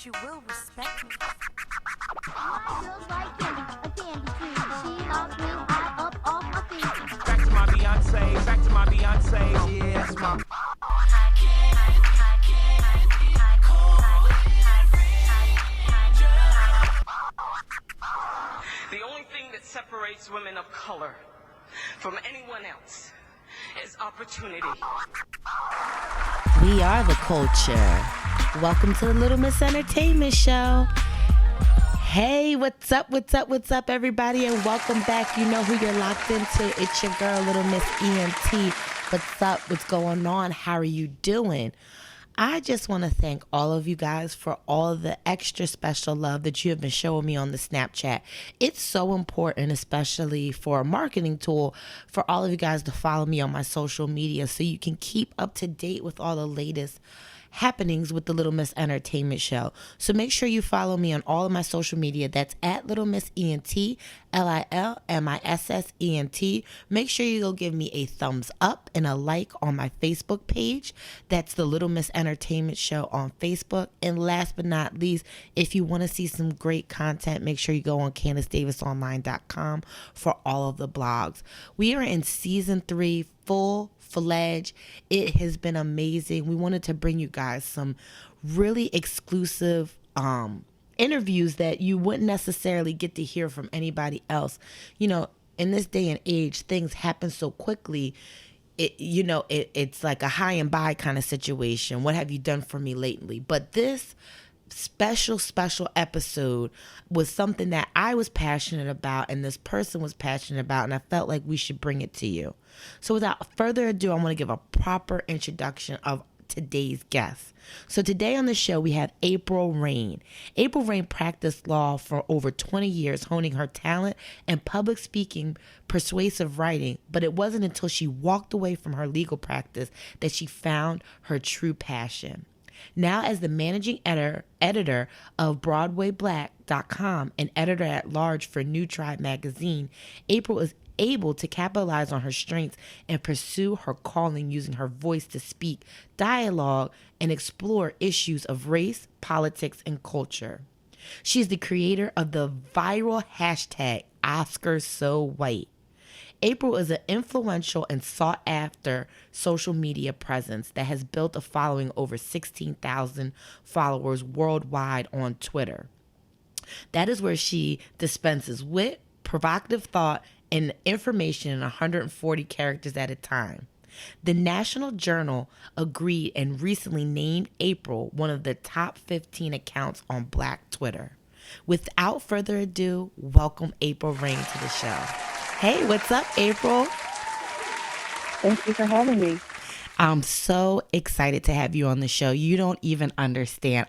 you will respect me. My girl's like candy, a candy tree. She knocks me high up off my feet. Back to my Beyonce, back to my Beyonce. Yeah, that's my. The only thing that separates women of color from anyone else is opportunity. We are the culture. Welcome to the Little Miss Entertainment Show. Hey, what's up, everybody, and welcome back. You know who you're locked into. It's your girl, Little Miss ENT. What's up? What's going on? How are you doing? I just want to thank all of you guys for all the extra special love that you have been showing me on the Snapchat. It's so important, especially for a marketing tool, for all of you guys to follow me on my social media so you can keep up to date with all the latest happenings with the Little Miss Entertainment Show. So make sure you follow me on all of my social media. That's at Little Miss ENT, LILMISSENT. Make sure you go give me a thumbs up and a like on my Facebook page. That's the Little Miss Entertainment Show on Facebook. And last but not least, if you want to see some great content, make sure you go on CandiceDavisOnline.com for all of the blogs. We are in season 3, full-fledged. It has been amazing. We wanted to bring you guys some really exclusive interviews that you wouldn't necessarily get to hear from anybody else. You know, in this day and age, things happen so quickly. It's like a high and by kind of situation. What have you done for me lately? But this special episode was something that I was passionate about and this person was passionate about, and I felt like we should bring it to you. So without further ado, I want to give a proper introduction of today's guest. So today on the show, we have April Rain. April Rain practiced law for over 20 years, honing her talent and public speaking, persuasive writing, but it wasn't until she walked away from her legal practice that she found her true passion. Now, as the managing editor of BroadwayBlack.com and editor-at-large for New Tribe magazine, April is able to capitalize on her strengths and pursue her calling using her voice to speak, dialogue, and explore issues of race, politics, and culture. She's the creator of the viral hashtag OSCARSOWHITE. April is an influential and sought-after social media presence that has built a following over 16,000 followers worldwide on Twitter. That is where she dispenses wit, provocative thought, and information in 140 characters at a time. The National Journal agreed and recently named April one of the top 15 accounts on Black Twitter. Without further ado, welcome April Rain to the show. Hey, what's up, April? Thank you for having me. I'm so excited to have you on the show. You don't even understand.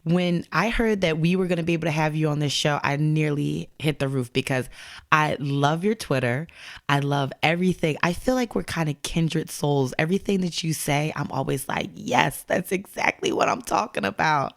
When I heard that we were going to be able to have you on this show, I nearly hit the roof because I love your Twitter. I love everything. I feel like we're kind of kindred souls. Everything that you say, I'm always like, yes, that's exactly what I'm talking about.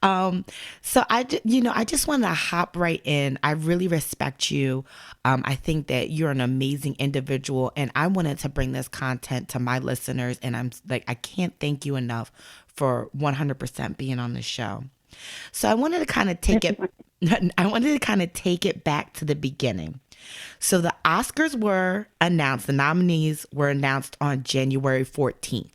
So I just wanted to hop right in. I really respect you. I think that you're an amazing individual, and I wanted to bring this content to my listeners. And I'm like, I can't thank you enough for 100% being on the show. So I wanted to kind of take it. Take it back to the beginning. So the Oscars were announced. The nominees were announced on January 14th.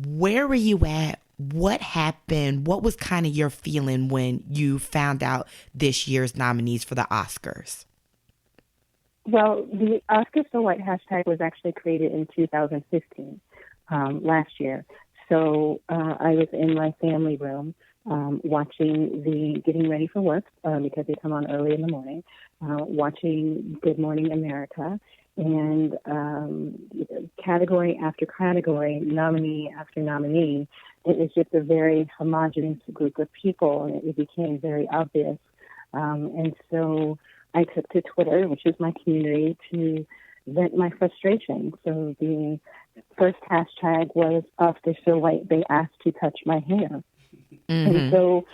Where were you at? What happened? What was kind of your feeling when you found out this year's nominees for the Oscars? Well, the OSCARSOWHITE hashtag was actually created in 2015, last year. So I was in my family room watching getting ready for work because they come on early in the morning, watching Good Morning America, and category after category, nominee after nominee. It was just a very homogenous group of people, and it became very obvious. And so I took to Twitter, which is my community, to vent my frustration. So the first hashtag was OSCARSOWHITE, they asked to touch my hair. Mm-hmm. And so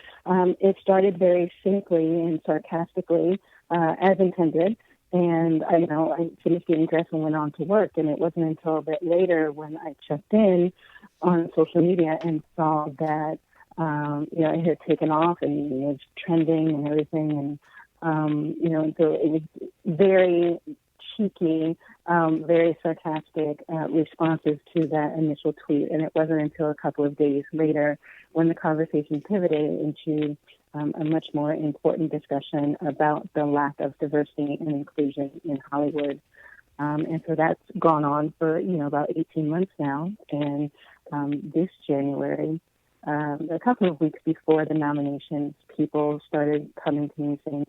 it started very cynically and sarcastically, as intended. And I finished getting dressed and went on to work. And it wasn't until a bit later when I checked in on social media and saw that it had taken off and it was trending and everything. And so it was very cheeky, very sarcastic responses to that initial tweet. And it wasn't until a couple of days later when the conversation pivoted into a much more important discussion about the lack of diversity and inclusion in Hollywood. And so that's gone on for, about 18 months now. And this January, a couple of weeks before the nominations, people started coming to me saying,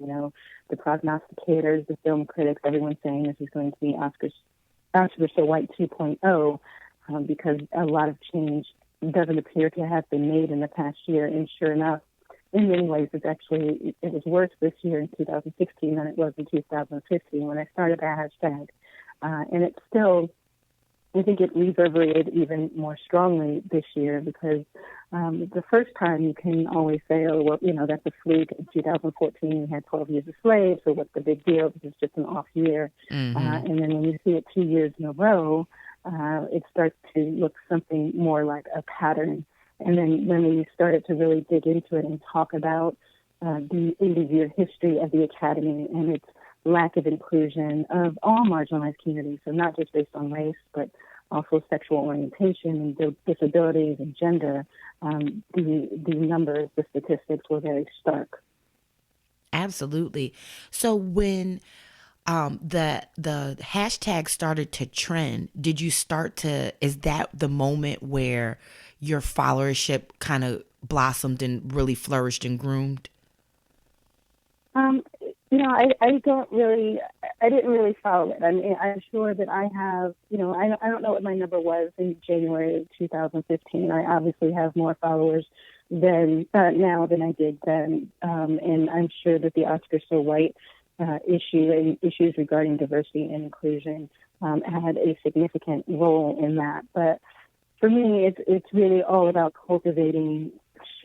the prognosticators, the film critics, everyone's saying this is going to be Oscars So White 2.0 because a lot of change doesn't appear to have been made in the past year. And sure enough, in many ways, it was worse this year in 2016 than it was in 2015 when I started that hashtag. And it's still, I think it reverberated even more strongly this year because the first time you can always say, oh, well, that's a fluke. In 2014, we had 12 years a slave, so what's the big deal? This is just an off year. Mm-hmm. And then when you see it 2 years in a row, it starts to look something more like a pattern. And then when we started to really dig into it and talk about the 80-year history of the Academy and its lack of inclusion of all marginalized communities, so not just based on race, but also sexual orientation and disabilities and gender, the numbers, the statistics were very stark. Absolutely. So when the hashtag started to trend, did you is that the moment where your followership kind of blossomed and really flourished and groomed? I didn't really follow it. I mean, I'm sure that I have, I don't know what my number was in January of 2015. I obviously have more followers now than I did then. And I'm sure that the Oscars So White issue and issues regarding diversity and inclusion had a significant role in that. But for me, it's really all about cultivating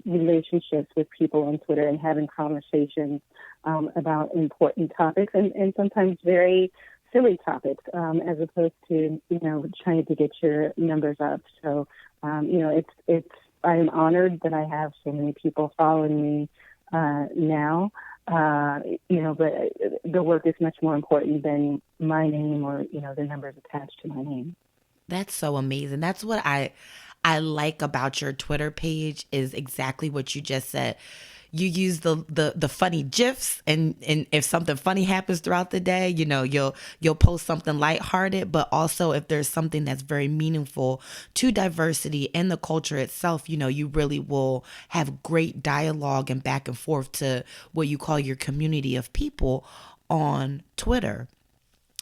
relationships with people on Twitter and having conversations about important topics and sometimes very silly topics as opposed to, trying to get your numbers up. So, I'm honored that I have so many people following me now, but the work is much more important than my name or, the numbers attached to my name. That's so amazing. That's what I like about your Twitter page is exactly what you just said. You use the funny GIFs and if something funny happens throughout the day, you'll post something lighthearted, but also if there's something that's very meaningful to diversity and the culture itself, you really will have great dialogue and back and forth to what you call your community of people on Twitter.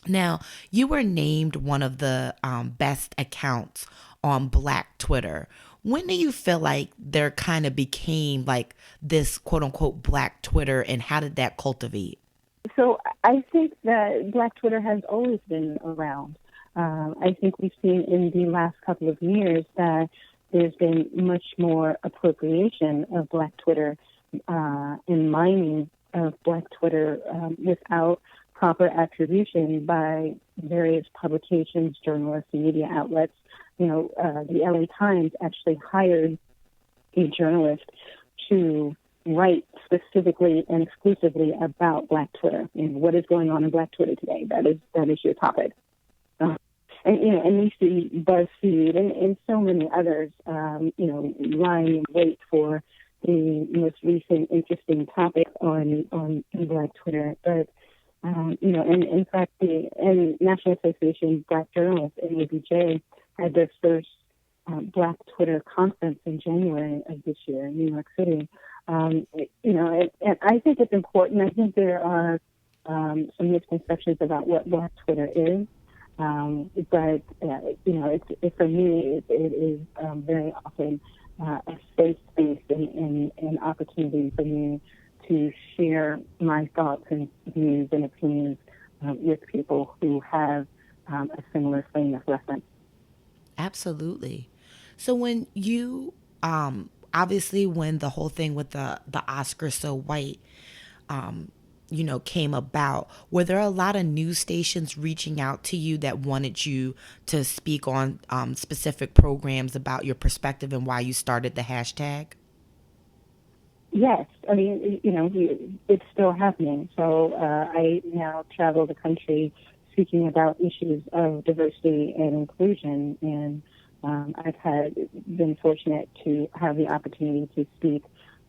Now, you were named one of the best accounts on Black Twitter. When do you feel like there kind of became like this quote unquote Black Twitter, and how did that cultivate? So I think that Black Twitter has always been around. I think we've seen in the last couple of years that there's been much more appropriation of Black Twitter and mining of Black Twitter without proper attribution by various publications, journalists, and media outlets. The LA Times actually hired a journalist to write specifically and exclusively about Black Twitter and what is going on in Black Twitter today. That is your topic. And we see BuzzFeed and so many others, lying in wait for the most recent interesting topic on Black Twitter. But and in fact, the National Association of Black Journalists, NABJ, had their first Black Twitter conference in January of this year in New York City. And I think it's important. I think there are some misconceptions about what Black Twitter is. But for me, it is very often a safe space and an opportunity for me to share my thoughts and views and opinions with people who have a similar frame of reference. Absolutely. So when you, obviously when the whole thing with the Oscars So White, came about, were there a lot of news stations reaching out to you that wanted you to speak on specific programs about your perspective and why you started the hashtag? Yes, I mean, it's still happening. So I now travel the country speaking about issues of diversity and inclusion, and I've been fortunate to have the opportunity to speak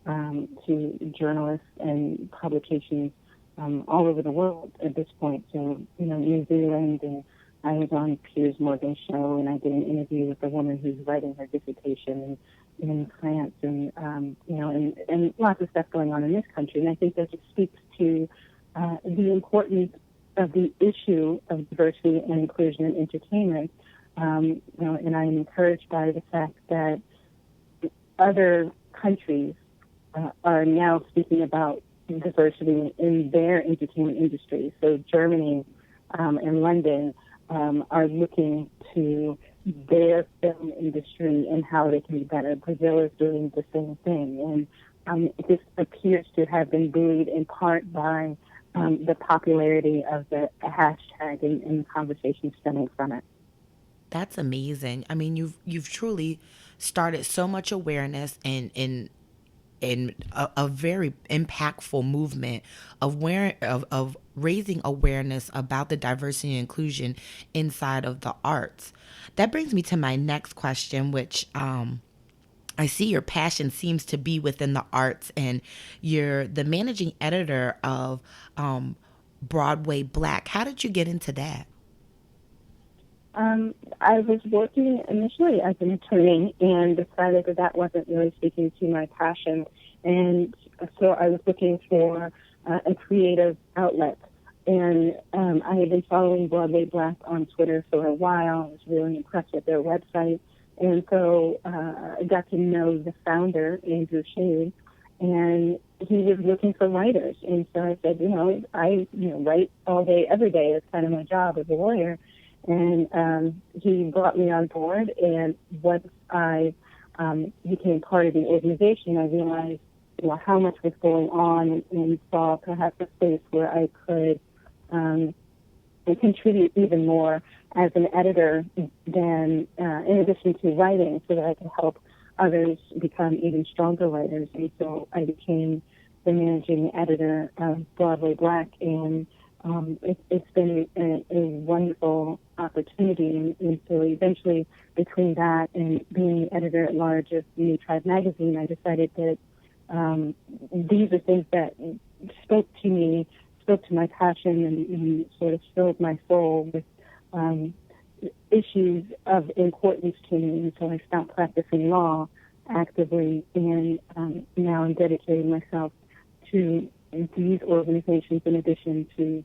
to journalists and publications all over the world at this point. So, New Zealand, and I was on Piers Morgan's show, and I did an interview with a woman who's writing her dissertation in France, and and lots of stuff going on in this country. And I think that it speaks to the importance of the issue of diversity and inclusion in entertainment. And I'm encouraged by the fact that other countries are now speaking about diversity in their entertainment industry. So Germany and London are looking to their film industry and how they can be better. Brazil is doing the same thing. And this appears to have been buoyed in part by the popularity of the hashtag and the conversation stemming from it. That's amazing. I mean, you've truly started so much awareness and a very impactful movement of raising awareness about the diversity and inclusion inside of the arts. That brings me to my next question, which I see your passion seems to be within the arts, and you're the managing editor of Broadway Black. How did you get into that? I was working initially as an attorney and decided that wasn't really speaking to my passion. And so I was looking for a creative outlet. And I had been following Broadway Black on Twitter for a while. I was really impressed with their website. And so I got to know the founder, Andrew Shade, and he was looking for writers. And so I said, I write all day, every day. It's kind of my job as a lawyer. And he brought me on board, and once I became part of the organization, I realized how much was going on, and saw perhaps a space where I could contribute even more as an editor than in addition to writing, so that I could help others become even stronger writers. And so I became the managing editor of Broadway Black, and it's been a wonderful opportunity. And so eventually, between that and being the editor at large of New Tribe magazine, I decided that these are things that spoke to me, spoke to my passion, and sort of filled my soul with issues of importance to me. And so I stopped practicing law actively, and now I'm dedicating myself to these organizations, in addition to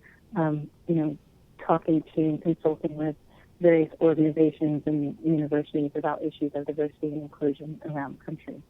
talking to and consulting with various organizations and universities about issues of diversity and inclusion around the country.